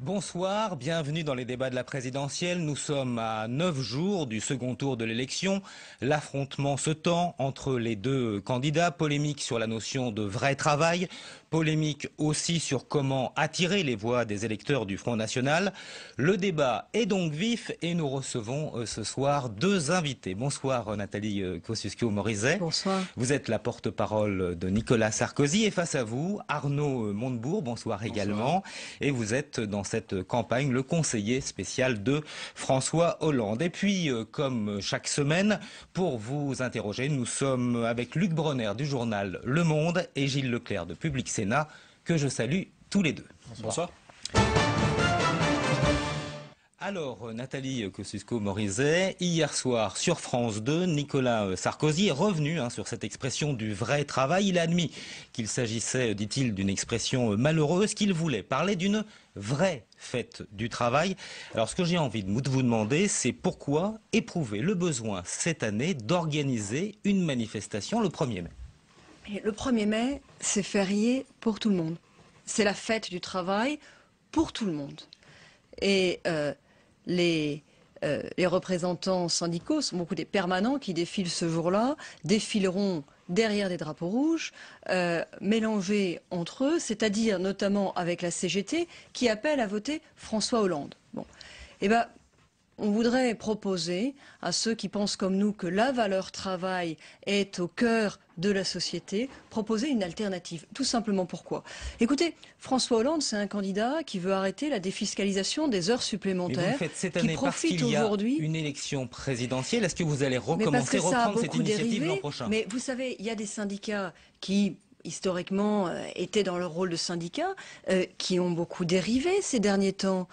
Bonsoir, bienvenue dans les débats de la présidentielle. Nous sommes à 9 jours du second tour de l'élection. L'affrontement se tend entre les deux candidats. Polémique sur la notion de vrai travail. Polémique aussi sur comment attirer les voix des électeurs du Front National. Le débat est donc vif et nous recevons ce soir deux invités. Bonsoir Nathalie Kosciusko-Morizet. Bonsoir. Vous êtes la porte-parole de Nicolas Sarkozy et face à vous, Arnaud Montebourg. Bonsoir également. Et vous êtes dans cette campagne le conseiller spécial de François Hollande. Et puis, comme chaque semaine, pour vous interroger, nous sommes avec Luc Bronner du journal Le Monde et Gilles Leclerc de Public Sénat, que je salue tous les deux. Bonsoir. Alors, Nathalie Kosciusko-Morizet, hier soir sur France 2, Nicolas Sarkozy est revenu sur cette expression du vrai travail. Il a admis qu'il s'agissait, dit-il, d'une expression malheureuse, qu'il voulait parler d'une vraie fête du travail. Alors, ce que j'ai envie de vous demander, c'est pourquoi éprouver le besoin cette année d'organiser une manifestation le 1er mai. Et le 1er mai, c'est férié pour tout le monde. C'est la fête du travail pour tout le monde. Et les représentants syndicaux sont beaucoup des permanents qui défilent ce jour-là, défileront derrière des drapeaux rouges, mélangés entre eux, c'est-à-dire notamment avec la CGT qui appelle à voter François Hollande. Bon. Eh ben, on voudrait proposer à ceux qui pensent comme nous que la valeur travail est au cœur de la société, proposer une alternative. Tout simplement pourquoi? Écoutez, François Hollande, c'est un candidat qui veut arrêter la défiscalisation des heures supplémentaires. Mais vous le faites cette année parce qu'il y a une élection présidentielle. Est-ce que vous allez recommencer, reprendre cette initiative l'an prochain? Mais vous savez, il y a des syndicats qui historiquement étaient dans leur rôle de syndicat, qui ont beaucoup dérivé ces derniers temps.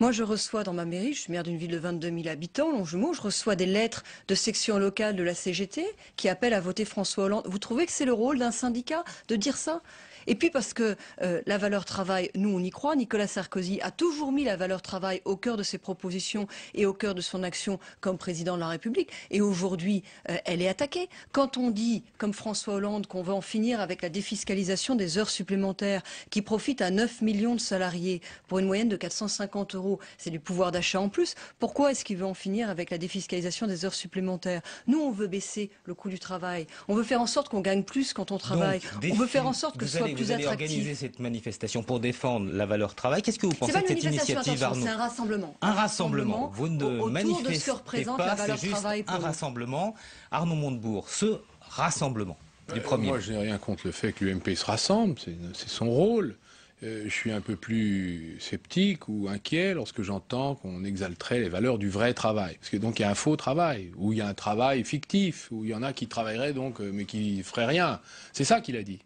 Moi, je reçois dans ma mairie, je suis maire d'une ville de 22 000 habitants, Longjumeau, je reçois des lettres de section locale de la CGT qui appellent à voter François Hollande. Vous trouvez que c'est le rôle d'un syndicat de dire ça? Et puis parce que la valeur travail, nous on y croit, Nicolas Sarkozy a toujours mis la valeur travail au cœur de ses propositions et au cœur de son action comme président de la République. Et aujourd'hui, elle est attaquée. Quand on dit, comme François Hollande, qu'on veut en finir avec la défiscalisation des heures supplémentaires qui profitent à 9 millions de salariés pour une moyenne de 450 €, c'est du pouvoir d'achat en plus. Pourquoi est-ce qu'il veut en finir avec la défiscalisation des heures supplémentaires? Nous, on veut baisser le coût du travail. On veut faire en sorte qu'on gagne plus quand on travaille. Donc, on veut faire en sorte que ce soit vous allez organiser cette manifestation pour défendre la valeur travail. Qu'est-ce que vous pensez de cette initiative, Arnaud? C'est un rassemblement. Un rassemblement. Vous ne manifestez de ce que représente pas, la valeur c'est juste travail un rassemblement. Arnaud Montebourg, ce rassemblement du 1er mai. Moi, je n'ai rien contre le fait que l'UMP se rassemble, c'est son rôle. Je suis un peu plus sceptique ou inquiet lorsque j'entends qu'on exalterait les valeurs du vrai travail. Parce que donc il y a un faux travail, ou il y a un travail fictif, ou il y en a qui travailleraient donc, mais qui ne feraient rien. C'est ça qu'il a dit.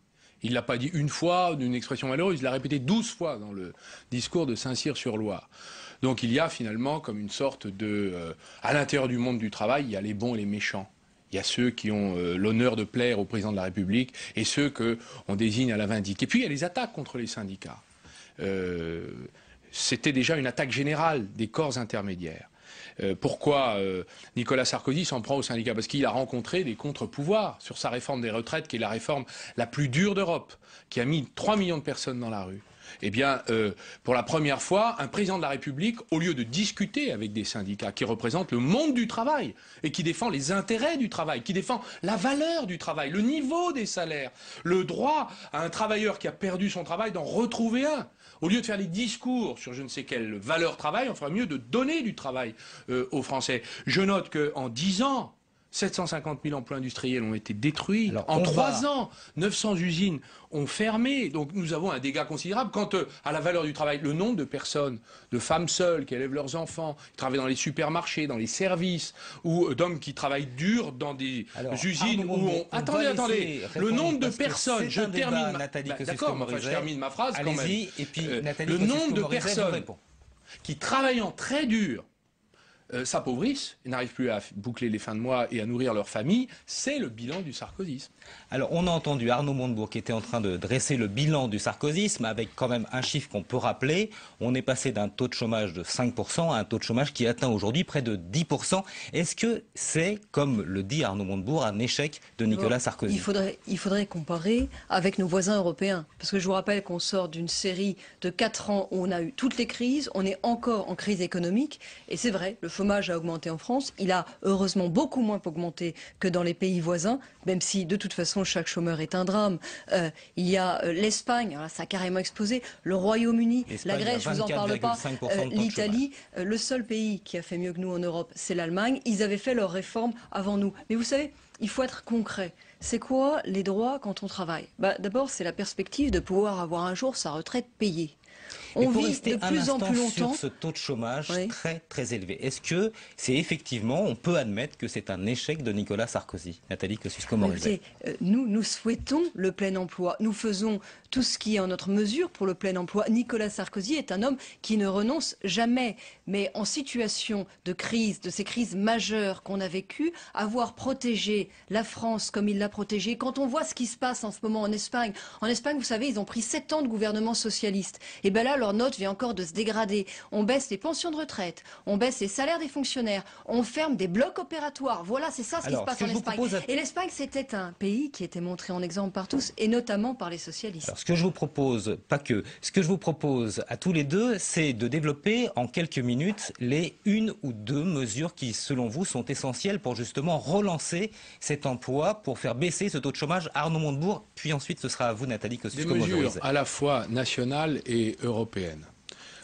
Il ne l'a pas dit une fois, d'une expression malheureuse, il l'a répété 12 fois dans le discours de Saint-Cyr-sur-Loire. Donc il y a finalement comme une sorte de... à l'intérieur du monde du travail, il y a les bons et les méchants. Il y a ceux qui ont l'honneur de plaire au président de la République et ceux qu'on désigne à la vindicte. Et puis il y a les attaques contre les syndicats. C'était déjà une attaque générale des corps intermédiaires. Pourquoi Nicolas Sarkozy s'en prend aux syndicats? Parce qu'il a rencontré des contre-pouvoirs sur sa réforme des retraites, qui est la réforme la plus dure d'Europe, qui a mis 3 millions de personnes dans la rue. Eh bien, pour la première fois, un président de la République, au lieu de discuter avec des syndicats qui représentent le monde du travail et qui défend les intérêts du travail, qui défend la valeur du travail, le niveau des salaires, le droit à un travailleur qui a perdu son travail d'en retrouver un. Au lieu de faire des discours sur je ne sais quelle valeur travail, on ferait mieux de donner du travail aux Français. Je note qu'en 10 ans, 750 000 emplois industriels ont été détruits. Alors, en 3 ans, 900 usines ont fermé. Donc nous avons un dégât considérable. Quant à la valeur du travail, le nombre de personnes, de femmes seules qui élèvent leurs enfants, qui travaillent dans les supermarchés, dans les services, ou d'hommes qui travaillent dur dans des usines où on... Attendez. Le nombre de personnes, je termine... D'accord, enfin, je termine ma phrase quand même. Et puis, Nathalie le nombre de personnes qui, travaillant très dur, s'appauvrissent, et n'arrivent plus à boucler les fins de mois et à nourrir leur famille. C'est le bilan du sarkozysme. Alors, on a entendu Arnaud Montebourg qui était en train de dresser le bilan du sarkozysme avec quand même un chiffre qu'on peut rappeler. On est passé d'un taux de chômage de 5% à un taux de chômage qui atteint aujourd'hui près de 10%. Est-ce que c'est, comme le dit Arnaud Montebourg, un échec de Nicolas Sarkozy? Il faudrait comparer avec nos voisins européens. Parce que je vous rappelle qu'on sort d'une série de 4 ans où on a eu toutes les crises, on est encore en crise économique. Et c'est vrai, le chômage a augmenté en France. Il a heureusement beaucoup moins augmenté que dans les pays voisins, même si de toute façon chaque chômeur est un drame. Il y a l'Espagne, ça a carrément explosé, le Royaume-Uni, la Grèce, je vous en parle pas, l'Italie, le seul pays qui a fait mieux que nous en Europe, c'est l'Allemagne. Ils avaient fait leurs réformes avant nous. Mais vous savez, il faut être concret. C'est quoi les droits quand on travaille? D'abord, c'est la perspective de pouvoir avoir un jour sa retraite payée. On vit de plus en plus longtemps sur ce taux de chômage très très élevé. Est-ce que c'est effectivement, on peut admettre que c'est un échec de Nicolas Sarkozy? Nathalie Kosciusko-Morizet. Nous souhaitons le plein emploi. Nous faisons tout ce qui est en notre mesure pour le plein emploi. Nicolas Sarkozy est un homme qui ne renonce jamais. Mais en situation de crise, de ces crises majeures qu'on a vécues, avoir protégé la France comme il l'a protégée, quand on voit ce qui se passe en ce moment en Espagne, vous savez, ils ont pris 7 ans de gouvernement socialiste. Et bien là, leur note vient encore de se dégrader. On baisse les pensions de retraite, on baisse les salaires des fonctionnaires, on ferme des blocs opératoires. Voilà, c'est ça ce qui se passe en Espagne. Et l'Espagne, c'était un pays qui était montré en exemple par tous, et notamment par les socialistes. Alors, ce que je vous propose, pas que, ce que je vous propose à tous les deux, c'est de développer en quelques minutes les 1 ou 2 mesures qui, selon vous, sont essentielles pour justement relancer cet emploi, pour faire baisser ce taux de chômage. Arnaud Montebourg, puis ensuite ce sera à vous, Nathalie Kosciusko-Morizet. Des mesures à la fois nationales et européennes.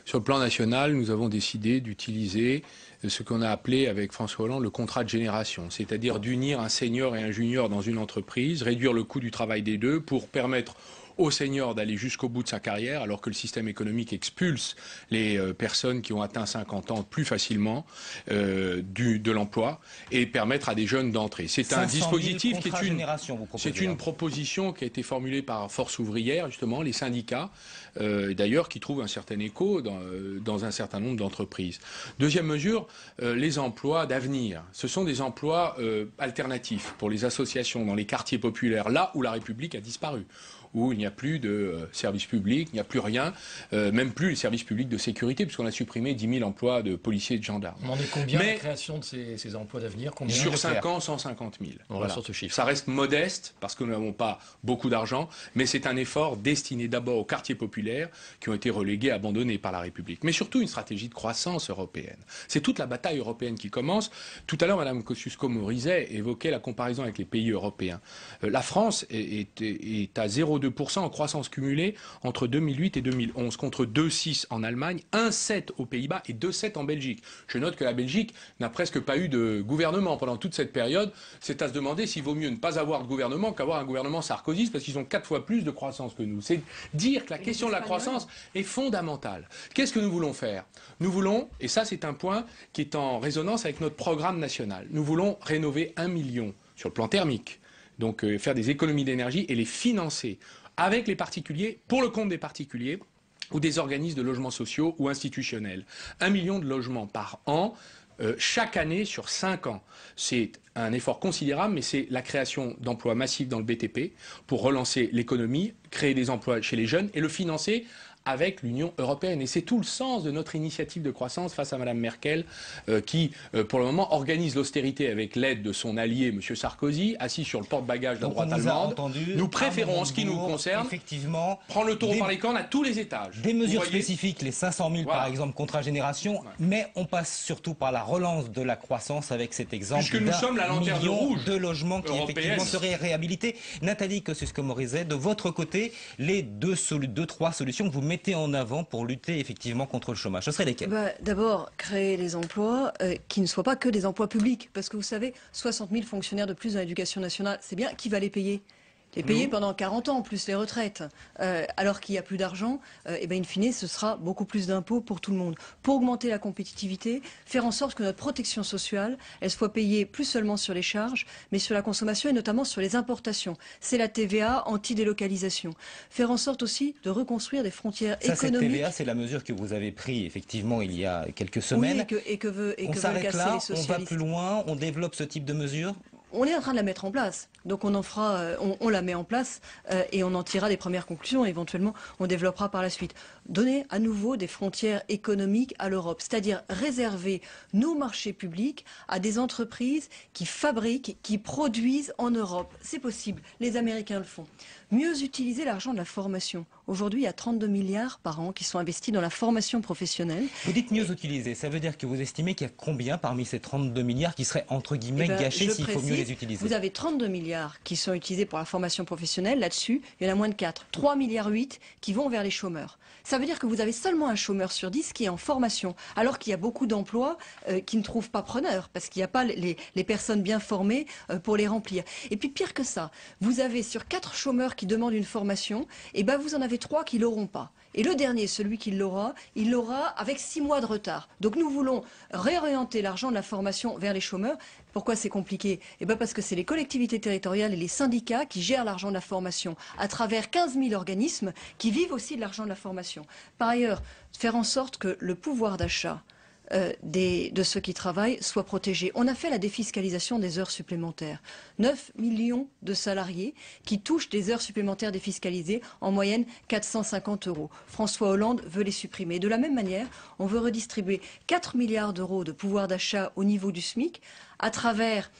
Sur le plan national, nous avons décidé d'utiliser ce qu'on a appelé avec François Hollande le contrat de génération, c'est-à-dire d'unir un senior et un junior dans une entreprise, réduire le coût du travail des deux pour permettre au senior d'aller jusqu'au bout de sa carrière, alors que le système économique expulse les personnes qui ont atteint 50 ans plus facilement de l'emploi, et permettre à des jeunes d'entrer. C'est un dispositif qui est une proposition qui a été formulée par Force ouvrière, justement, les syndicats, d'ailleurs, qui trouvent un certain écho dans un certain nombre d'entreprises. Deuxième mesure, les emplois d'avenir. Ce sont des emplois alternatifs pour les associations dans les quartiers populaires, là où la République a disparu, où il n'y a plus de services publics, il n'y a plus rien, même plus les services publics de sécurité, puisqu'on a supprimé 10 000 emplois de policiers et de gendarmes. On en est combien la création de ces emplois d'avenir? Sur 5 ans, 150 000. Voilà. Sur ce chiffre. Ça reste modeste, parce que nous n'avons pas beaucoup d'argent, mais c'est un effort destiné d'abord aux quartiers populaires, qui ont été relégués, abandonnés par la République. Mais surtout une stratégie de croissance européenne. C'est toute la bataille européenne qui commence. Tout à l'heure, Mme Kosciusko-Morizet évoquait la comparaison avec les pays européens. La France est à 0,2% en croissance cumulée entre 2008 et 2011, contre 2,6 en Allemagne, 1,7 aux Pays-Bas et 2,7 en Belgique. Je note que la Belgique n'a presque pas eu de gouvernement pendant toute cette période. C'est à se demander s'il vaut mieux ne pas avoir de gouvernement qu'avoir un gouvernement sarkozyste, parce qu'ils ont 4 fois plus de croissance que nous. C'est dire que la question de la croissance est fondamentale. Qu'est-ce que nous voulons faire? Nous voulons, et ça c'est un point qui est en résonance avec notre programme national, nous voulons rénover 1 million sur le plan thermique. Donc faire des économies d'énergie et les financer avec les particuliers, pour le compte des particuliers ou des organismes de logements sociaux ou institutionnels. 1 million de logements par an, chaque année sur 5 ans. C'est un effort considérable, mais c'est la création d'emplois massifs dans le BTP pour relancer l'économie, créer des emplois chez les jeunes et le financer avec l'Union européenne. Et c'est tout le sens de notre initiative de croissance face à Mme Merkel, qui, pour le moment, organise l'austérité avec l'aide de son allié, M. Sarkozy, assis sur le porte-bagages de la droite allemande. Nous préférons, en ce qui nous concerne, effectivement, prendre le taureau par les cornes à tous les étages. Des mesures spécifiques, les 500 000 par exemple, contrat génération, mais on passe surtout par la relance de la croissance avec cet exemple d'un million de logements qui effectivement seraient réhabilités. Nathalie Kosciusko-Morizet, de votre côté, les 2-3 solutions que vous mettez en avant pour lutter effectivement contre le chômage, ce serait lesquelles? D'abord, créer des emplois qui ne soient pas que des emplois publics. Parce que vous savez, 60 000 fonctionnaires de plus dans l'éducation nationale, c'est bien. Qui va les payer? Et payé pendant 40 ans, plus les retraites. Alors qu'il n'y a plus d'argent, in fine, ce sera beaucoup plus d'impôts pour tout le monde. Pour augmenter la compétitivité, faire en sorte que notre protection sociale, elle soit payée plus seulement sur les charges, mais sur la consommation et notamment sur les importations. C'est la TVA anti-délocalisation. Faire en sorte aussi de reconstruire des frontières économiques. Cette TVA, c'est la mesure que vous avez prise effectivement il y a quelques semaines. Oui, et que veulent casser s'arrête là, les socialistes. on va plus loin, on développe ce type de mesures? On est en train de la mettre en place. Donc on en fera, on la met en place et on en tirera des premières conclusions. Éventuellement, on développera par la suite. Donner à nouveau des frontières économiques à l'Europe, c'est-à-dire réserver nos marchés publics à des entreprises qui fabriquent, qui produisent en Europe. C'est possible. Les Américains le font. Mieux utiliser l'argent de la formation. Aujourd'hui, il y a 32 milliards par an qui sont investis dans la formation professionnelle. Vous dites mieux utiliser, ça veut dire que vous estimez qu'il y a combien parmi ces 32 milliards qui seraient entre guillemets gâchés s'il faut mieux les utiliser? Vous avez 32 milliards qui sont utilisés pour la formation professionnelle. Là-dessus, il y en a moins de 4. 3,8 milliards qui vont vers les chômeurs. Ça veut dire que vous avez seulement un chômeur sur 10 qui est en formation, alors qu'il y a beaucoup d'emplois qui ne trouvent pas preneur, parce qu'il n'y a pas les personnes bien formées pour les remplir. Et puis pire que ça, vous avez sur 4 chômeurs qui demandent une formation, et ben vous en avez 3 qui l'auront pas. Et le dernier, celui qui l'aura, il l'aura avec 6 mois de retard. Donc nous voulons réorienter l'argent de la formation vers les chômeurs. Pourquoi c'est compliqué? Eh bien parce que c'est les collectivités territoriales et les syndicats qui gèrent l'argent de la formation à travers 15 000 organismes qui vivent aussi de l'argent de la formation. Par ailleurs, faire en sorte que le pouvoir d'achat de ceux qui travaillent soit protégé. On a fait la défiscalisation des heures supplémentaires. 9 millions de salariés qui touchent des heures supplémentaires défiscalisées, en moyenne 450 €. François Hollande veut les supprimer. De la même manière, on veut redistribuer 4 milliards d'euros de pouvoir d'achat au niveau du SMIC à travers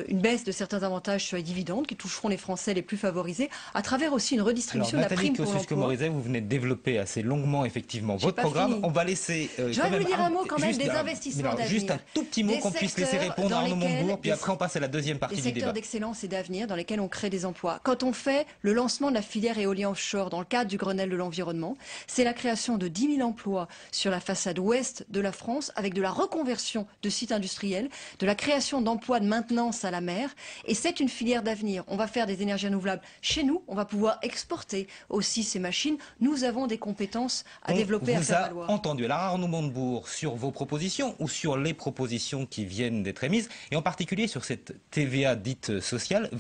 une baisse de certains avantages sur les dividendes qui toucheront les Français les plus favorisés, à travers aussi une redistribution de la prime pour l'emploi. Morizet, vous venez de développer assez longuement effectivement votre programme. Fini. On va laisser. Je vais vous dire un mot quand même des investissements d'avenir. Juste un tout petit mot qu'on puisse laisser répondre à Arnaud Montebourg, puis après on passe à la deuxième partie du débat. Des secteurs d'excellence et d'avenir dans lesquels on crée des emplois. Quand on fait le lancement de la filière éolien offshore dans le cadre du Grenelle de l'environnement, c'est la création de 10 000 emplois sur la façade ouest de la France, avec de la reconversion de sites industriels, de la création d'emplois de maintenance à la mer. Et c'est une filière d'avenir. On va faire des énergies renouvelables chez nous. On va pouvoir exporter aussi ces machines. Nous avons des compétences à développer, à faire valoir. Entendu. Alors Arnaud Montebourg, sur vos propositions ou sur les propositions qui viennent d'être émises, et en particulier sur cette TVA dite sociale,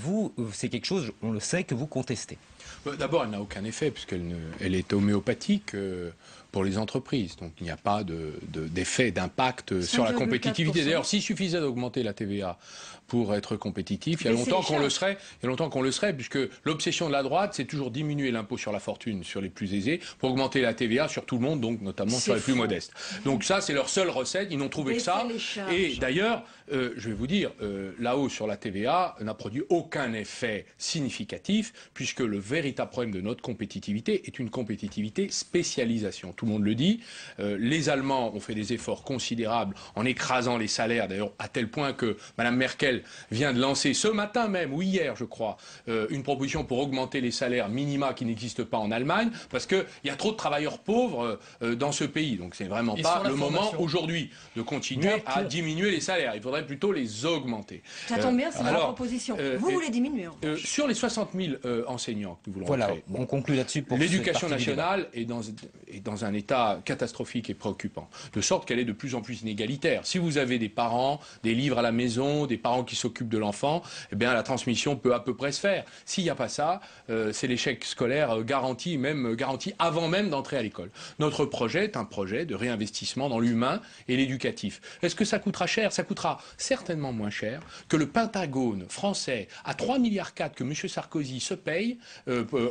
c'est quelque chose, on le sait, que vous contestez. D'abord, elle n'a aucun effet puisqu'elle est homéopathique pour les entreprises. Donc il n'y a pas d'effet, d'impact sur la compétitivité. D'ailleurs, s'il suffisait d'augmenter la TVA pour être compétitif, il y a longtemps qu'on le serait, puisque l'obsession de la droite, c'est toujours diminuer l'impôt sur la fortune sur les plus aisés pour augmenter la TVA sur tout le monde, donc notamment sur les plus modestes. Donc ça, c'est leur seule recette. Ils n'ont trouvé que ça. Et d'ailleurs, je vais vous dire, la hausse sur la TVA n'a produit aucun effet significatif, puisque le véritable problème de notre compétitivité est une compétitivité spécialisation. Tout le monde le dit. Les Allemands ont fait des efforts considérables en écrasant les salaires, d'ailleurs à tel point que Mme Merkel vient de lancer ce matin même, ou hier je crois, une proposition pour augmenter les salaires minima qui n'existent pas en Allemagne, parce qu'il y a trop de travailleurs pauvres dans ce pays. Donc c'est vraiment pas le moment aujourd'hui de continuer à diminuer les salaires. Il faudrait plutôt les augmenter. Ça tombe bien, c'est ma proposition. Vous voulez diminuer sur les 60 000 enseignants que nous voulons créer. On conclut là-dessus. L'éducation nationale est dans un état catastrophique et préoccupant, de sorte qu'elle est de plus en plus inégalitaire. Si vous avez des parents, des livres à la maison, des parents qui s'occupent de l'enfant, eh bien la transmission peut à peu près se faire. S'il n'y a pas ça, c'est l'échec scolaire garanti avant même d'entrer à l'école. Notre projet est un projet de réinvestissement dans l'humain et l'éducatif. Est-ce que ça coûtera cher? Ça coûtera certainement moins cher que le Pentagone français à 3,4 milliards que M. Sarkozy se paye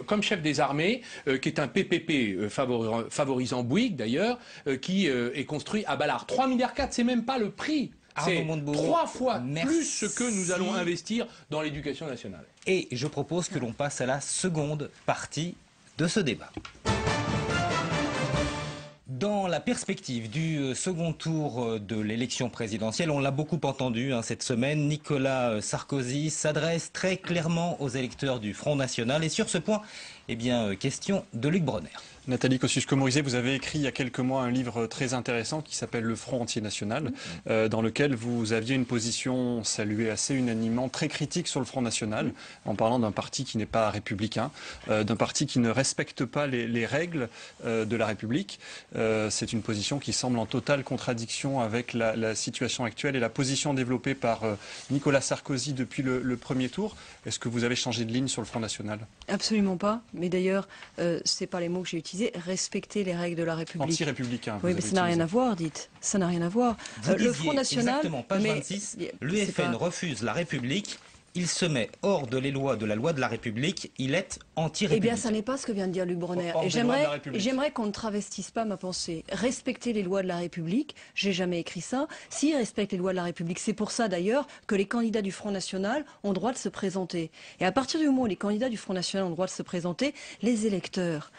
comme chef des armées, qui est un PPP favorisant Bouygues d'ailleurs, qui est construit à Ballard. 3,4 milliards, c'est même pas le prix. C'est 3 fois plus ce que nous allons investir dans l'éducation nationale. Et je propose que l'on passe à la seconde partie de ce débat. Dans la perspective du second tour de l'élection présidentielle, on l'a beaucoup entendu cette semaine, Nicolas Sarkozy s'adresse très clairement aux électeurs du Front National. Et sur ce point, question de Luc Bronner. Nathalie Kosciusko-Morizet, vous avez écrit il y a quelques mois un livre très intéressant qui s'appelle Le Front entier national, dans lequel vous aviez une position saluée assez unanimement, très critique sur le Front national, en parlant d'un parti qui n'est pas républicain, d'un parti qui ne respecte pas les règles de la République. C'est une position qui semble en totale contradiction avec la situation actuelle et la position développée par Nicolas Sarkozy depuis le premier tour. Est-ce que vous avez changé de ligne sur le Front national? Absolument pas. Mais d'ailleurs, c'est pas les mots que j'ai utilisés. Respecter les règles de la République. Anti-républicain. Oui, mais ça n'a rien à voir, dites. Ça n'a rien à voir. Le Front national. Exactement, page 26. L'UFN refuse la République. Il se met hors de la loi de la République, il est anti-républicain. Eh bien, ça n'est pas ce que vient de dire Luc Bronner. Et j'aimerais qu'on ne travestisse pas ma pensée. Respecter les lois de la République, j'ai jamais écrit ça. S'ils respectent les lois de la République, c'est pour ça d'ailleurs que les candidats du Front National ont le droit de se présenter. Et à partir du moment où les candidats du Front National ont le droit de se présenter, les électeurs,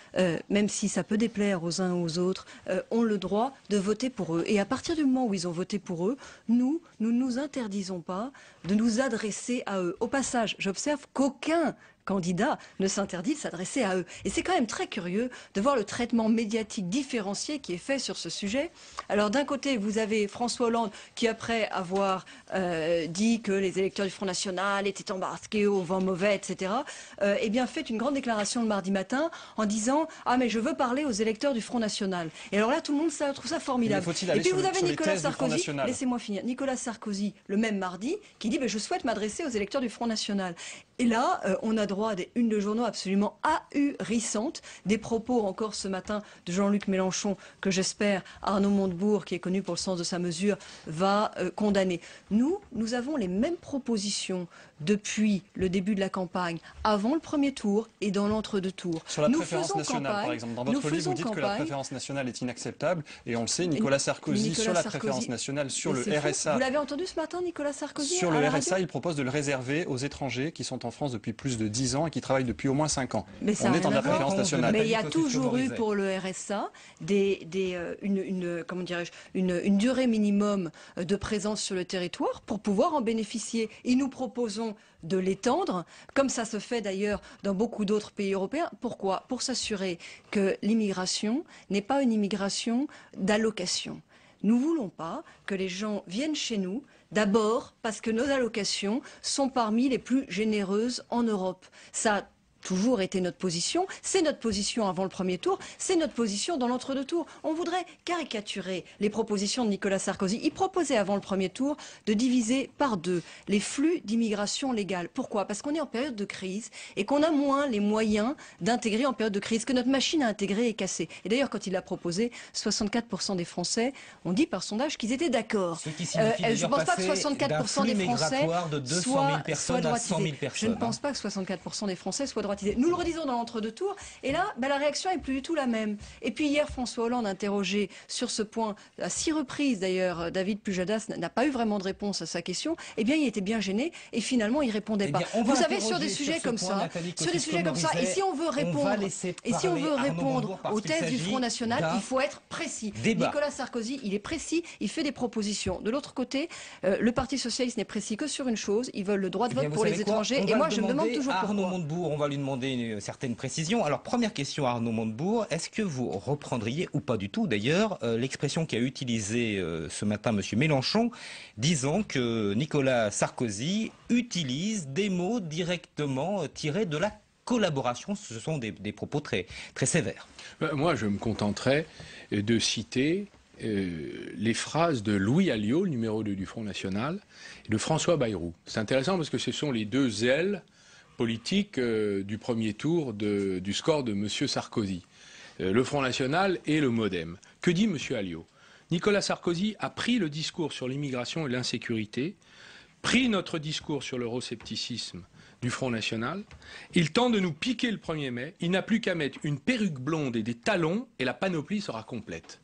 même si ça peut déplaire aux uns ou aux autres, ont le droit de voter pour eux. Et à partir du moment où ils ont voté pour eux, nous ne nous interdisons pas de nous adresser à eux. Au passage, j'observe qu'aucun candidat ne s'interdit de s'adresser à eux. Et c'est quand même très curieux de voir le traitement médiatique différencié qui est fait sur ce sujet. Alors d'un côté, vous avez François Hollande qui, après avoir dit que les électeurs du Front National étaient embarqués au vent mauvais, etc., eh bien fait une grande déclaration le mardi matin en disant « Ah mais je veux parler aux électeurs du Front National ». Et alors là, tout le monde trouve ça formidable. Et puis vous avez Nicolas Sarkozy, laissez-moi finir, Nicolas Sarkozy, le même mardi, qui dit « Je souhaite m'adresser aux électeurs du Front National ». Et là, on a droit à des unes de journaux absolument ahurissantes, des propos encore ce matin de Jean-Luc Mélenchon que j'espère Arnaud Montebourg, qui est connu pour le sens de sa mesure, va condamner. Nous avons les mêmes propositions depuis le début de la campagne, avant le premier tour et dans l'entre-deux tours. Sur la préférence nationale, par exemple. Dans votre livre, vous dites que la préférence nationale est inacceptable. Et on le sait, Nicolas Sarkozy, sur la préférence nationale, sur le RSA... Vous l'avez entendu ce matin, Nicolas Sarkozy? Sur le RSA, il propose de le réserver aux étrangers qui sont en France depuis plus de 10 ans et qui travaillent depuis au moins 5 ans. Mais on est en préférence nationale. Mais il y a toujours eu pour le RSA une durée minimum de présence sur le territoire pour pouvoir en bénéficier. Et nous proposons de l'étendre, comme ça se fait d'ailleurs dans beaucoup d'autres pays européens. Pourquoi? Pour s'assurer que l'immigration n'est pas une immigration d'allocation. Nous ne voulons pas que les gens viennent chez nous, d'abord parce que nos allocations sont parmi les plus généreuses en Europe. Ça a toujours été notre position, c'est notre position avant le premier tour, c'est notre position dans l'entre-deux tours. On voudrait caricaturer les propositions de Nicolas Sarkozy. Il proposait avant le premier tour de diviser par deux les flux d'immigration légale. Pourquoi? Parce qu'on est en période de crise et qu'on a moins les moyens d'intégrer en période de crise, que notre machine à intégrer est cassée. Et d'ailleurs, quand il l'a proposé, 64% des Français ont dit par sondage qu'ils étaient d'accord. Ce qui signifie je ne pense pas que 64% des Français de 200 000 personnes à 100 000 personnes. Je ne pense pas que 64% des Français soient droitisés. Nous le redisons dans l'entre-deux tours, et là, la réaction est plus du tout la même. Et puis hier, François Hollande, interrogé sur ce point, à 6 reprises d'ailleurs, David Pujadas n'a pas eu vraiment de réponse à sa question, eh bien il était bien gêné, et finalement il répondait pas. Vous savez, sur des sujets comme ça, et si on veut répondre aux thèses du Front National, il faut être précis. Nicolas Sarkozy, il est précis, il fait des propositions. De l'autre côté, le Parti Socialiste n'est précis que sur une chose, ils veulent le droit de vote pour les étrangers, et moi je me demande toujours pourquoi. Arnaud Montebourg, on va lui demander une certaine précision. Alors, première question à Arnaud Montebourg, est-ce que vous reprendriez, ou pas du tout d'ailleurs, l'expression qu'a utilisée ce matin M. Mélenchon, disant que Nicolas Sarkozy utilise des mots directement tirés de la collaboration? Ce sont des propos très, très sévères. Moi, je me contenterai de citer les phrases de Louis Alliot, le numéro 2 du Front National, et de François Bayrou. C'est intéressant parce que ce sont les deux ailes politique du premier tour du score de M. Sarkozy, le Front National et le MoDem. Que dit M. Alliot? Nicolas Sarkozy a pris le discours sur l'immigration et l'insécurité, pris notre discours sur l'euroscepticisme du Front National, il tente de nous piquer le 1er mai, il n'a plus qu'à mettre une perruque blonde et des talons et la panoplie sera complète.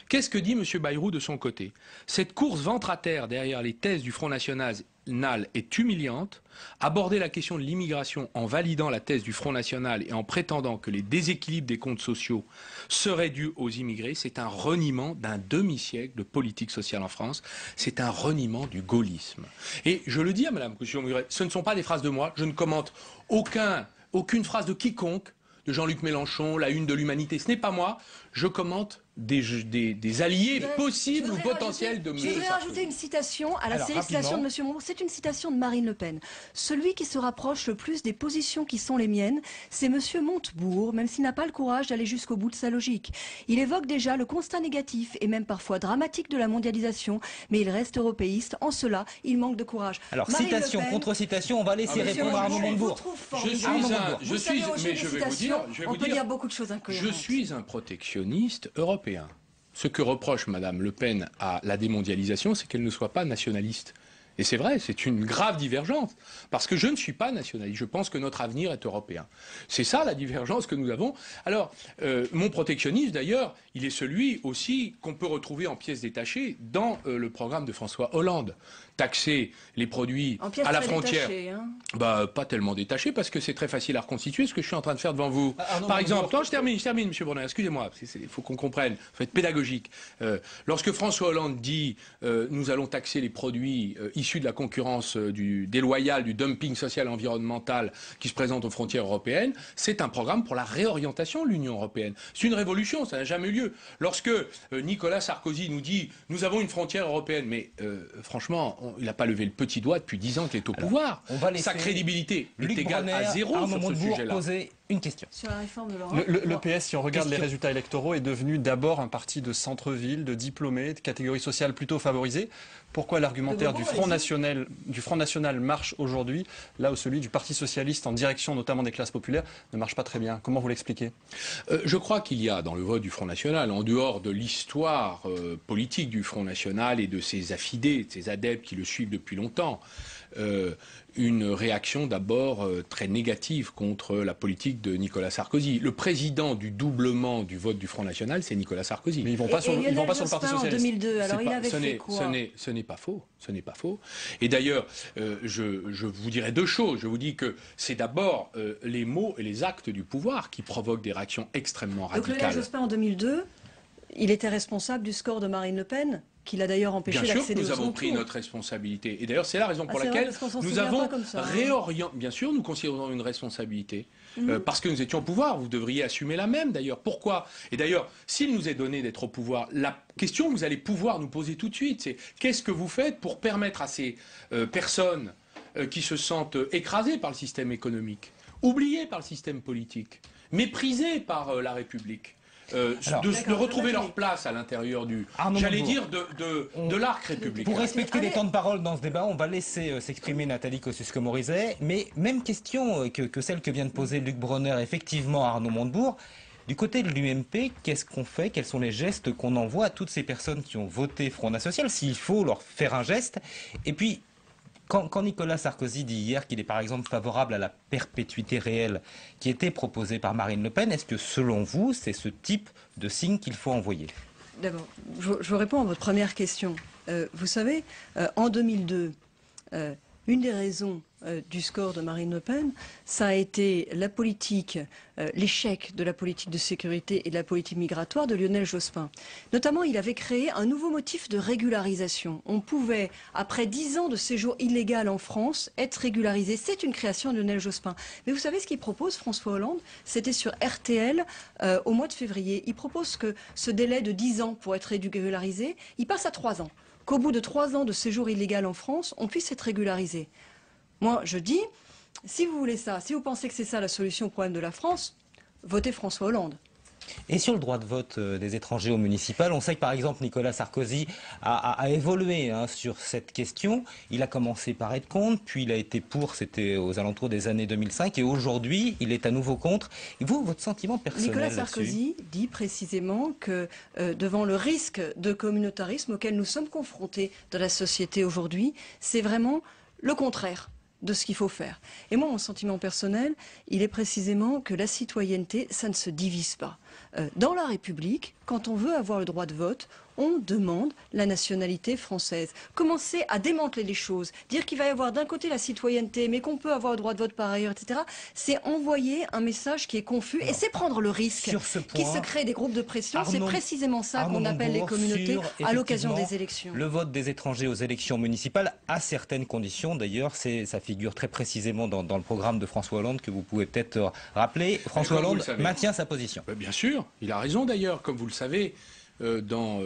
Qu'est-ce que dit M. Bayrou de son côté? Cette course ventre à terre derrière les thèses du Front National est humiliante. Aborder la question de l'immigration en validant la thèse du Front National et en prétendant que les déséquilibres des comptes sociaux seraient dus aux immigrés, c'est un reniement d'un demi-siècle de politique sociale en France. C'est un reniement du gaullisme. Et je le dis à Mme Kosciusko-Morizet, ce ne sont pas des phrases de moi. Je ne commente aucune phrase de quiconque de Jean-Luc Mélenchon, la une de l'Humanité. Ce n'est pas moi. Je commente des alliés possibles ou potentiels de M. Sarkozy. Je voudrais rajouter une citation à la série citation de M. Montebourg. C'est une citation de Marine Le Pen. Celui qui se rapproche le plus des positions qui sont les miennes, c'est M. Montebourg, même s'il n'a pas le courage d'aller jusqu'au bout de sa logique. Il évoque déjà le constat négatif et même parfois dramatique de la mondialisation, mais il reste européiste. En cela, il manque de courage. Alors, citation contre citation, on va laisser répondre à Arnaud Montebourg. On peut dire beaucoup de choses incohérentes. Je suis un protectionniste européen. Ce que reproche Mme Le Pen à la démondialisation, c'est qu'elle ne soit pas nationaliste. Et c'est vrai, c'est une grave divergence, parce que je ne suis pas nationaliste, je pense que notre avenir est européen. C'est ça la divergence que nous avons. Alors, mon protectionnisme d'ailleurs, il est celui aussi qu'on peut retrouver en pièces détachées dans le programme de François Hollande. Taxer les produits à la frontière. Détaché, hein. Pas tellement détaché, parce que c'est très facile à reconstituer ce que je suis en train de faire devant vous. Par exemple, je termine, M. Brunner, excusez-moi, il faut qu'on comprenne, il faut être pédagogique. Lorsque François Hollande dit nous allons taxer les produits issus de la concurrence déloyale, du dumping social et environnemental qui se présente aux frontières européennes, c'est un programme pour la réorientation de l'Union européenne. C'est une révolution, ça n'a jamais eu lieu. Lorsque Nicolas Sarkozy nous dit nous avons une frontière européenne, mais franchement, il n'a pas levé le petit doigt depuis 10 ans qu'il est au pouvoir. Sa crédibilité est égale à zéro sur ce sujet-là. Poser une question. Sur la réforme de l'Europe. Le PS, si on regarde les résultats électoraux, est devenu d'abord un parti de centre-ville, de diplômés, de catégories sociales plutôt favorisées. Pourquoi l'argumentaire du Front National marche aujourd'hui, là où celui du Parti Socialiste, en direction notamment des classes populaires, ne marche pas très bien? Comment vous l'expliquez? Je crois qu'il y a dans le vote du Front National, en dehors de l'histoire politique du Front National et de ses affidés, de ses adeptes qui le suivent depuis longtemps, une réaction d'abord très négative contre la politique de Nicolas Sarkozy. Le président du doublement du vote du Front National, c'est Nicolas Sarkozy. Mais ils vont pas sur le Parti Socialiste. En 2002, alors il avait fait quoi? Ce n'est pas faux. Ce n'est pas faux. Et d'ailleurs, je vous dirais deux choses. Je vous dis que c'est d'abord les mots et les actes du pouvoir qui provoquent des réactions extrêmement radicales. Donc Lionel Jospin, en 2002, il était responsable du score de Marine Le Pen, qui l'a d'ailleurs empêché d'accéder au second tour. Bien sûr que nous avons pris notre responsabilité. Et d'ailleurs, c'est la raison pour laquelle nous avons réorienté. Bien sûr, nous considérons une responsabilité. Parce que nous étions au pouvoir. Vous devriez assumer la même, d'ailleurs. Pourquoi? Et d'ailleurs, s'il nous est donné d'être au pouvoir, la question que vous allez pouvoir nous poser tout de suite, c'est qu'est-ce que vous faites pour permettre à ces personnes qui se sentent écrasées par le système économique, oubliées par le système politique, méprisées par la République, de retrouver leur place à l'intérieur du, j'allais dire, de l'arc républicain. Pour respecter les temps de parole dans ce débat, on va laisser s'exprimer Nathalie Kosciusko-Morizet, mais même question que celle que vient de poser Luc Brunner, effectivement, à Arnaud Montebourg. Du côté de l'UMP, qu'est-ce qu'on fait? Quels sont les gestes qu'on envoie à toutes ces personnes qui ont voté Front National, s'il faut leur faire un geste? Et puis, quand Nicolas Sarkozy dit hier qu'il est par exemple favorable à la perpétuité réelle qui était proposée par Marine Le Pen, est-ce que selon vous, c'est ce type de signe qu'il faut envoyer? D'abord, je réponds à votre première question. Vous savez, en 2002, une des raisons du score de Marine Le Pen, ça a été la politique, l'échec de la politique de sécurité et de la politique migratoire de Lionel Jospin. Notamment, il avait créé un nouveau motif de régularisation. On pouvait, après 10 ans de séjour illégal en France, être régularisé. C'est une création de Lionel Jospin. Mais vous savez ce qu'il propose, François Hollande? C'était sur RTL au mois de février. Il propose que ce délai de 10 ans pour être régularisé, il passe à 3 ans. Qu'au bout de 3 ans de séjour illégal en France, on puisse être régularisé. Moi, je dis, si vous voulez ça, si vous pensez que c'est ça la solution au problème de la France, votez François Hollande. Et sur le droit de vote des étrangers au municipal, on sait que par exemple Nicolas Sarkozy a évolué sur cette question. Il a commencé par être contre, puis il a été pour, c'était aux alentours des années 2005, et aujourd'hui il est à nouveau contre. Et vous, votre sentiment personnel Nicolas Sarkozy dit précisément que devant le risque de communautarisme auquel nous sommes confrontés dans la société aujourd'hui, c'est vraiment le contraire de ce qu'il faut faire. Et moi, mon sentiment personnel, il est précisément que la citoyenneté, ça ne se divise pas. Dans la République, quand on veut avoir le droit de vote, on demande la nationalité française. Commencer à démanteler les choses, dire qu'il va y avoir d'un côté la citoyenneté, mais qu'on peut avoir le droit de vote par ailleurs, etc., c'est envoyer un message qui est confus et c'est prendre le risque qu'il se crée des groupes de pression. C'est précisément ça qu'on appelle les communautés à l'occasion des élections. Le vote des étrangers aux élections municipales, à certaines conditions, d'ailleurs, ça figure très précisément dans le programme de François Hollande que vous pouvez peut-être rappeler. François Hollande maintient sa position. Bien sûr, il a raison d'ailleurs. Comme vous le savez, dans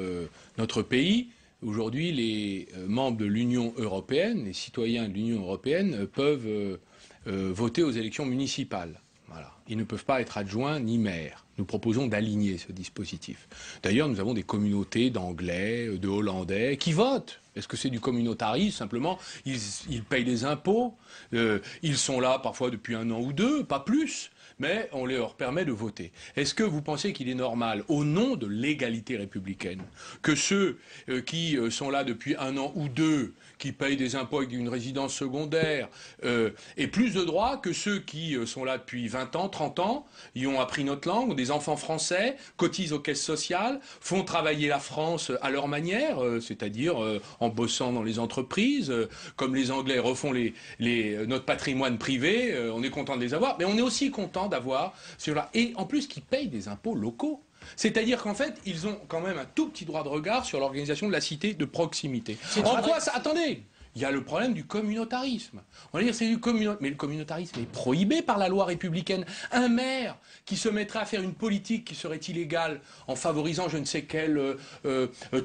notre pays, aujourd'hui, les membres de l'Union européenne, les citoyens de l'Union européenne peuvent voter aux élections municipales. Voilà. Ils ne peuvent pas être adjoints ni maires. Nous proposons d'aligner ce dispositif. D'ailleurs, nous avons des communautés d'Anglais, de Hollandais qui votent. Est-ce que c'est du communautarisme? Simplement, ils payent des impôts. Ils sont là parfois depuis 1 an ou 2, pas plus. Mais on leur permet de voter. Est-ce que vous pensez qu'il est normal, au nom de l'égalité républicaine, que ceux qui sont là depuis 1 an ou 2, qui payent des impôts avec une résidence secondaire, aient plus de droits que ceux qui sont là depuis 20 ans, 30 ans, y ont appris notre langue, ont des enfants français, cotisent aux caisses sociales, font travailler la France à leur manière, c'est-à-dire en bossant dans les entreprises, comme les Anglais refont notre patrimoine privé, on est content de les avoir, mais on est aussi content d'avoir ceux-là. Et en plus, qui payent des impôts locaux. C'est-à-dire qu'en fait, ils ont quand même un tout petit droit de regard sur l'organisation de la cité de proximité. En quoi ça... Attendez, il y a le problème du communautarisme. On va dire c'est du communautarisme. Mais le communautarisme est prohibé par la loi républicaine. Un maire qui se mettrait à faire une politique qui serait illégale en favorisant je ne sais quelle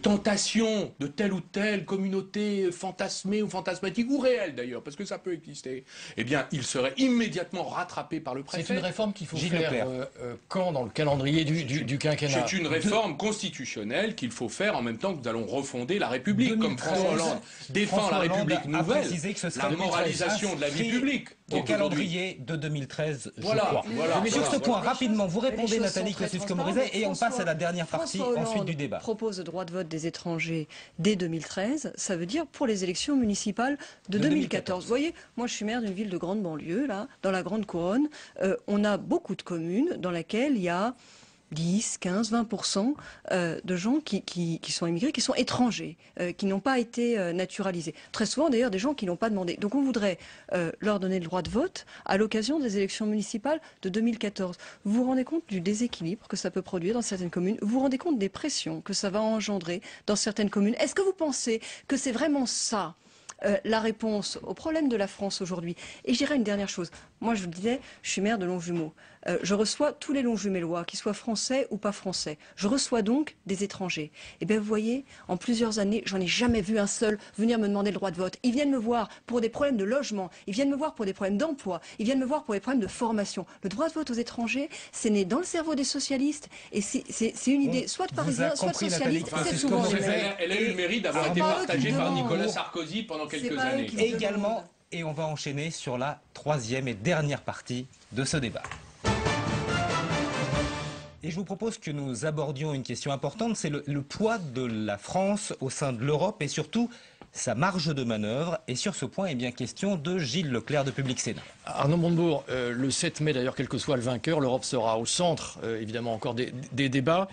tentation de telle ou telle communauté fantasmée ou fantasmatique, ou réelle d'ailleurs, parce que ça peut exister, eh bien, il serait immédiatement rattrapé par le préfet. C'est une réforme qu'il faut faire quand dans le calendrier du quinquennat? C'est une réforme constitutionnelle qu'il faut faire en même temps que nous allons refonder la République, comme François Hollande défend la République nouvelle, la moralisation de la vie publique. Au calendrier de 2013, je crois. Mais sur ce point, rapidement, vous répondez, Nathalie Kosciusko-Morizet, et on passe à la dernière partie ensuite du débat. Propose le droit de vote des étrangers dès 2013, ça veut dire pour les élections municipales de 2014. Vous voyez, moi je suis maire d'une ville de grande banlieue, là, dans la Grande Couronne. On a beaucoup de communes dans lesquelles il y a 10, 15, 20% de gens qui sont immigrés, qui sont étrangers, qui n'ont pas été naturalisés. Très souvent, d'ailleurs, des gens qui n'ont pas demandé. Donc on voudrait leur donner le droit de vote à l'occasion des élections municipales de 2014. Vous vous rendez compte du déséquilibre que ça peut produire dans certaines communes? Vous vous rendez compte des pressions que ça va engendrer dans certaines communes? Est-ce que vous pensez que c'est vraiment ça la réponse au problème de la France aujourd'hui? Et je dirais une dernière chose. Moi, je vous le disais, je suis maire de Longjumeau. Je reçois tous les Longjumellois, qu'ils soient français ou pas français. Je reçois donc des étrangers. Et bien, vous voyez, en plusieurs années, j'en ai jamais vu un seul venir me demander le droit de vote. Ils viennent me voir pour des problèmes de logement, ils viennent me voir pour des problèmes d'emploi, ils viennent me voir pour des problèmes de formation. Le droit de vote aux étrangers, c'est né dans le cerveau des socialistes et c'est une idée soit de parisien, soit de socialiste. C'est souvent elle a eu le mérite d'avoir été partagée par Nicolas Sarkozy pendant quelques années. Également, et on va enchaîner sur la troisième et dernière partie de ce débat. Et je vous propose que nous abordions une question importante, c'est le poids de la France au sein de l'Europe et surtout sa marge de manœuvre. Et sur ce point, bien question de Gilles Leclerc de Public Sénat. Arnaud Montebourg, le 7 mai d'ailleurs, quel que soit le vainqueur, l'Europe sera au centre, évidemment, encore des débats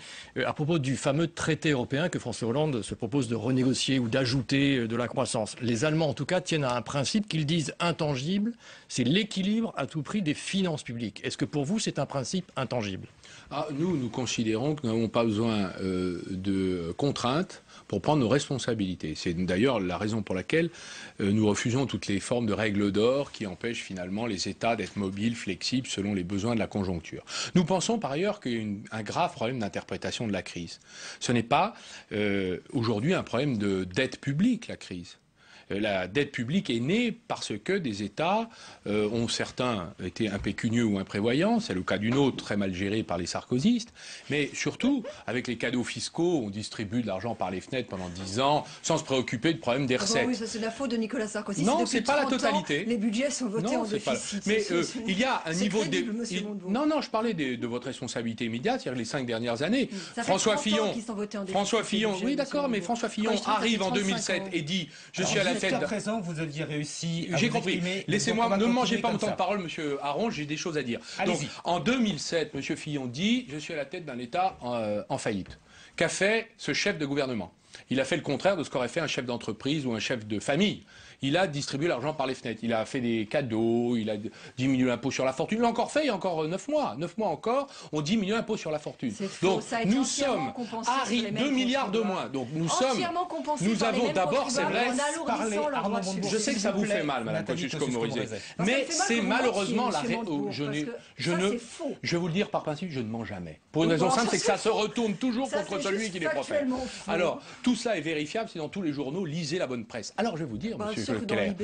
à propos du fameux traité européen que François Hollande se propose de renégocier ou d'ajouter de la croissance. Les Allemands, en tout cas, tiennent à un principe qu'ils disent intangible, c'est l'équilibre à tout prix des finances publiques. Est-ce que pour vous, c'est un principe intangible? Nous considérons que nous n'avons pas besoin de contraintes pour prendre nos responsabilités. C'est d'ailleurs la raison pour laquelle nous refusons toutes les formes de règles d'or qui empêchent finalement les États d'être mobiles, flexibles selon les besoins de la conjoncture. Nous pensons par ailleurs qu'il y a un grave problème d'interprétation de la crise. Ce n'est pas aujourd'hui un problème de dette publique, la crise. La dette publique est née parce que des États ont certains été impécunieux ou imprévoyants, c'est le cas d'une autre très mal gérée par les sarkozystes, mais surtout avec les cadeaux fiscaux, on distribue de l'argent par les fenêtres pendant 10 ans sans se préoccuper du problème des recettes. Oui, ça c'est la faute de Nicolas Sarkozy. Non, c'est pas la totalité. Les budgets sont votés en déficit. Mais il y a un niveau de... Non, je parlais de votre responsabilité immédiate, c'est-à-dire les 5 dernières années. François Fillon, oui d'accord, mais François Fillon arrive en 2007 et dit « Je suis à la jusqu'à présent, vous aviez réussi à J'ai compris. Laissez-moi, ne mangez pas mon temps de parole, monsieur Aron, j'ai des choses à dire. Donc, en 2007, monsieur Fillon dit « Je suis à la tête d'un État en faillite ». qu'a fait ce chef de gouvernement. Il a fait le contraire de ce qu'aurait fait un chef d'entreprise ou un chef de famille. Il a distribué l'argent par les fenêtres. Il a fait des cadeaux, il a diminué l'impôt sur la fortune. Il l'a encore fait il y a encore 9 mois. 9 mois encore, on diminue l'impôt sur la fortune. Donc nous sommes à 2 milliards de moins. Donc nous avons d'abord, c'est vrai, je sais que ça vous fait mal, Madame Kosciusko-Morizet, mais c'est malheureusement la réalité. Je vais vous le dire par principe, je ne mens jamais. Pour une raison simple, c'est que ça se retourne toujours contre celui qui les profère. Alors, tout ça est vérifiable, c'est dans tous les journaux, lisez la bonne presse. Alors je vais vous dire, monsieur Leclerc,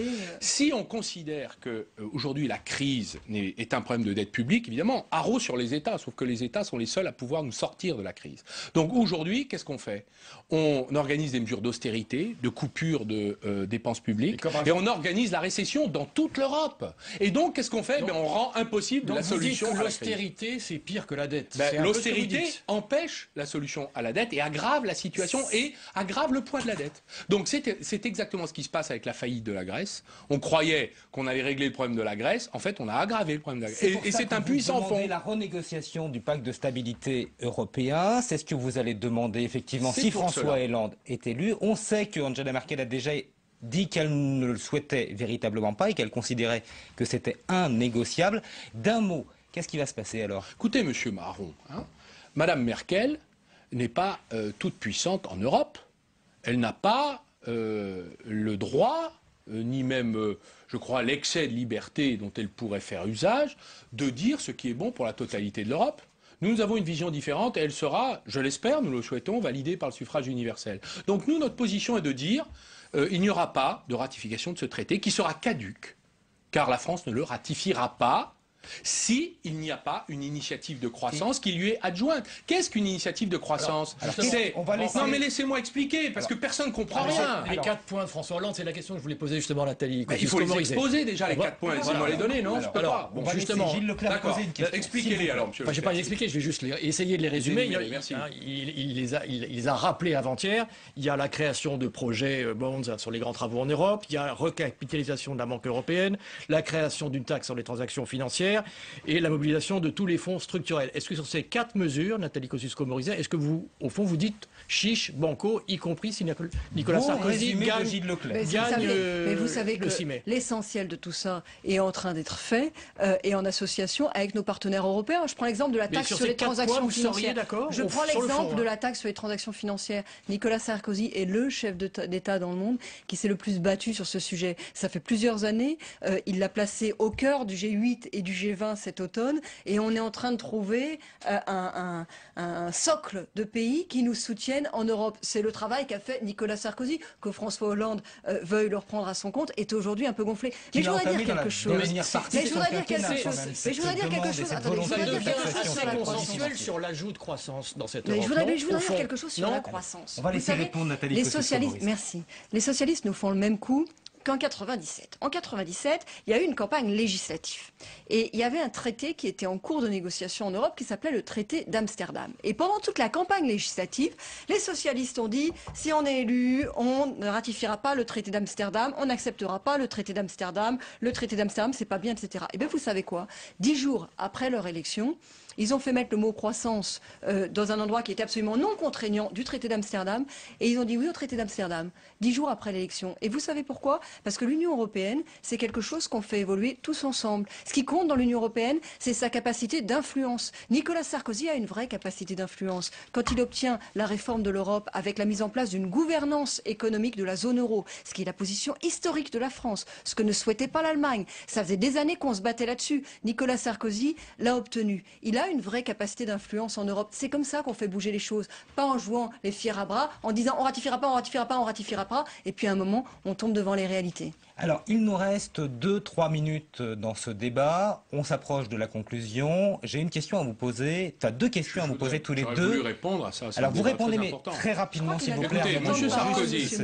si on considère que aujourd'hui la crise est un problème de dette publique, évidemment, haro sur les États, sauf que les États sont les seuls à pouvoir nous sortir de la crise. Donc aujourd'hui, qu'est-ce qu'on fait? On organise des mesures d'austérité, de coupure de dépenses publiques, et on organise la récession dans toute l'Europe. Et donc, qu'est-ce qu'on fait? On rend impossible la solution à la crise. L'austérité, c'est pire que la dette. L'austérité empêche la solution à la dette et aggrave la situation et aggrave le poids de la dette. Donc c'est exactement ce qui se passe avec la faillite de la Grèce. On croyait qu'on allait régler le problème de la Grèce. En fait, on a aggravé le problème de la Grèce. Et c'est un puits sans fond. La renégociation du pacte de stabilité européen, c'est ce que vous allez demander effectivement si François Hollande est élu. On sait que Angela Merkel a déjà dit qu'elle ne le souhaitait véritablement pas et qu'elle considérait que c'était innégociable. D'un mot, qu'est-ce qui va se passer alors? Écoutez, monsieur Marron, Madame Merkel n'est pas toute puissante en Europe. Elle n'a pas le droit, ni même, je crois, l'excès de liberté dont elle pourrait faire usage, de dire ce qui est bon pour la totalité de l'Europe. Nous avons une vision différente et elle sera, je l'espère, nous le souhaitons, validée par le suffrage universel. Donc nous, notre position est de dire il n'y aura pas de ratification de ce traité qui sera caduc, car la France ne le ratifiera pas si il n'y a pas une initiative de croissance qui lui est adjointe. Qu'est-ce qu'une initiative de croissance? Non mais laissez-moi expliquer, parce que personne ne comprend rien. Les 4 points de François Hollande, c'est la question que je voulais poser justement à Nathalie. Il faut les exposer déjà, les 4 points. Laissez-moi les donner, non? Je peux pas. Bon, justement, Gilles Leclerc a posé une question. Expliquez-les alors, monsieur. Je ne vais pas les expliquer, je vais juste essayer de les résumer. Merci. Il les a rappelés avant-hier. Il y a la création de projets bonds sur les grands travaux en Europe. Il y a la recapitalisation de la Banque européenne, la création d'une taxe sur les transactions financières et la mobilisation de tous les fonds structurels. Est-ce que sur ces 4 mesures, Nathalie Kosciusko-Morizet, est-ce que vous, au fond, vous dites chiche, banco, y compris si Nicolas Sarkozy gagne mais vous savez que l'essentiel de tout ça est en train d'être fait et en association avec nos partenaires européens. Je prends l'exemple de la taxe sur les transactions financières. Je prends l'exemple de la taxe sur les transactions financières. Nicolas Sarkozy est le chef d'État dans le monde qui s'est le plus battu sur ce sujet. Ça fait plusieurs années. Il l'a placé au cœur du G8 et du G20 cet automne et on est en train de trouver un socle de pays qui nous soutiennent en Europe. C'est le travail qu'a fait Nicolas Sarkozy, que François Hollande veuille le reprendre à son compte, est aujourd'hui un peu gonflé. Mais je voudrais dire quelque chose. Mais je voudrais dire quelque chose. Mais je voudrais dire quelque chose. Attendez, je voudrais dire quelque chose sur la croissance. Sur l'ajout de croissance dans cette Europe. Je voudrais dire quelque chose sur la croissance. On va laisser répondre Nathalie Kosciusko-Morizet. Merci. Les socialistes nous font le même coup qu'en 97. En 97, il y a eu une campagne législative. Et il y avait un traité qui était en cours de négociation en Europe qui s'appelait le traité d'Amsterdam. Et pendant toute la campagne législative, les socialistes ont dit, si on est élu, on ne ratifiera pas le traité d'Amsterdam, on n'acceptera pas le traité d'Amsterdam c'est pas bien, etc. Et bien vous savez quoi? 10 jours après leur élection, ils ont fait mettre le mot croissance dans un endroit qui était absolument non contraignant du traité d'Amsterdam et ils ont dit oui au traité d'Amsterdam 10 jours après l'élection. Et vous savez pourquoi? Parce que l'Union européenne, c'est quelque chose qu'on fait évoluer tous ensemble. Ce qui compte dans l'Union européenne, c'est sa capacité d'influence. Nicolas Sarkozy a une vraie capacité d'influence. Quand il obtient la réforme de l'Europe avec la mise en place d'une gouvernance économique de la zone euro, ce qui est la position historique de la France, ce que ne souhaitait pas l'Allemagne. Ça faisait des années qu'on se battait là-dessus. Nicolas Sarkozy l'a obtenu. Il a une vraie capacité d'influence en Europe. C'est comme ça qu'on fait bouger les choses. Pas en jouant les fiers à bras, en disant on ratifiera pas, on ratifiera pas, on ratifiera pas. Et puis à un moment, on tombe devant les réalités. Alors, il nous reste 2-3 minutes dans ce débat. On s'approche de la conclusion. J'ai une question à vous poser. Tu as 2 questions à vous poser tous les deux. Voulu répondre à ça. Alors, vous répondez, mais très rapidement, s'il vous plaît. Écoutez, monsieur Sarkozy.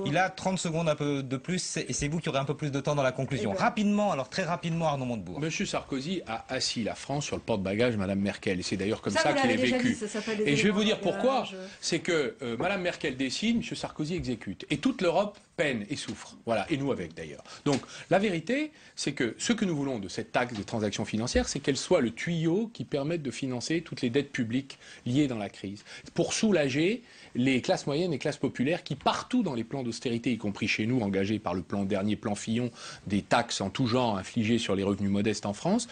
Il a 30 secondes un peu de plus et c'est vous qui aurez un peu plus de temps dans la conclusion. Rapidement, alors très rapidement, Arnaud Montebourg. Monsieur Sarkozy a assis la France sur le porte-bagages Madame Merkel. Et c'est d'ailleurs comme ça qu'il est vécu. Et je vais vous dire pourquoi. C'est que Madame Merkel décide, Monsieur Sarkozy exécute. Et toute l'Europe peine et souffre. Voilà. Et nous avec d'elle. d'ailleurs. Donc la vérité, c'est que ce que nous voulons de cette taxe des transactions financières, c'est qu'elle soit le tuyau qui permette de financer toutes les dettes publiques liées dans la crise, pour soulager les classes moyennes et classes populaires qui, partout dans les plans d'austérité, y compris chez nous, engagés par le dernier plan Fillon, des taxes en tout genre infligées sur les revenus modestes en France,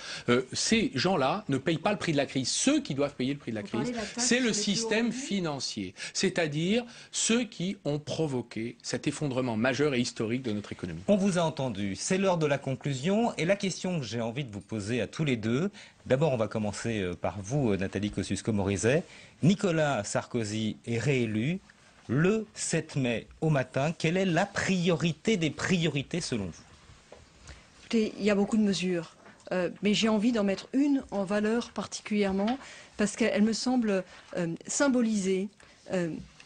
ces gens-là ne payent pas le prix de la crise. Ceux qui doivent payer le prix de la crise, c'est le système financier, c'est-à-dire ceux qui ont provoqué cet effondrement majeur et historique de notre économie. On vous a entendu, c'est l'heure de la conclusion et la question que j'ai envie de vous poser à tous les deux, d'abord on va commencer par vous Nathalie Kosciusko-Morizet. Nicolas Sarkozy est réélu le 7 mai au matin. Quelle est la priorité des priorités selon vous? Écoutez, il y a beaucoup de mesures, mais j'ai envie d'en mettre une en valeur particulièrement parce qu'elle me semble symboliser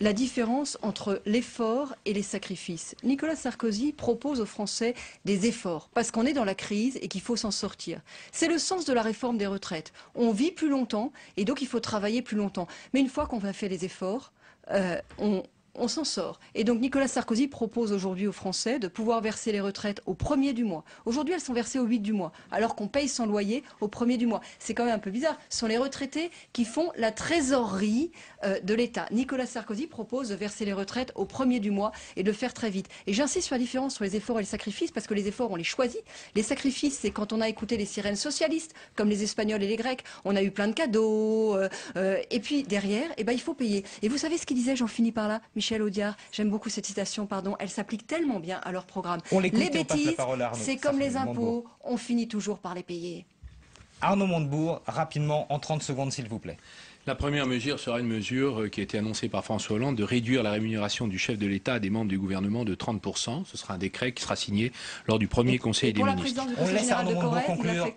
la différence entre l'effort et les sacrifices. Nicolas Sarkozy propose aux Français des efforts, parce qu'on est dans la crise et qu'il faut s'en sortir. C'est le sens de la réforme des retraites. On vit plus longtemps et donc il faut travailler plus longtemps. Mais une fois qu'on a fait les efforts, on s'en sort. Et donc Nicolas Sarkozy propose aujourd'hui aux Français de pouvoir verser les retraites au 1er du mois. Aujourd'hui, elles sont versées au 8 du mois, alors qu'on paye son loyer au 1er du mois. C'est quand même un peu bizarre. Ce sont les retraités qui font la trésorerie de l'État. Nicolas Sarkozy propose de verser les retraites au 1er du mois et de le faire très vite. Et j'insiste sur la différence entre les efforts et les sacrifices, parce que les efforts, on les choisit. Les sacrifices, c'est quand on a écouté les sirènes socialistes, comme les Espagnols et les Grecs. On a eu plein de cadeaux. Et puis derrière, il faut payer. Et vous savez ce qu'il disait, j'en finis par là, Michel Audiard, j'aime beaucoup cette citation, pardon, elle s'applique tellement bien à leur programme. Les bêtises, c'est comme les impôts, on finit toujours par les payer. Arnaud Montebourg, rapidement, en 30 secondes s'il vous plaît. La première mesure sera une mesure qui a été annoncée par François Hollande de réduire la rémunération du chef de l'État à des membres du gouvernement de 30%. Ce sera un décret qui sera signé lors du premier Conseil des ministres. On laisse Arnaud Montebourg conclure.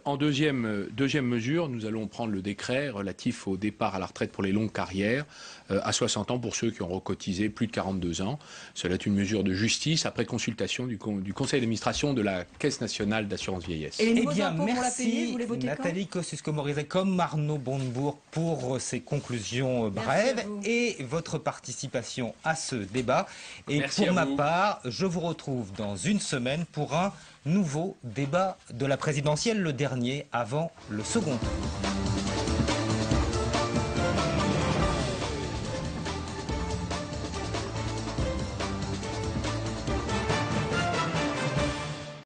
En deuxième mesure, nous allons prendre le décret relatif au départ à la retraite pour les longues carrières à 60 ans pour ceux qui ont recotisé plus de 42 ans. Cela est une mesure de justice après consultation du Conseil d'administration de la Caisse nationale d'assurance vieillesse. Et les nouveaux impôts pour la payer, vous les votez Nathalie Kosciusko-Morizet comme Arnaud Montebourg pour ces conclusions brèves et votre participation à ce débat. Et Merci pour ma vous. part, je vous retrouve dans une semaine pour un nouveau débat de la présidentielle, le dernier avant le second tour.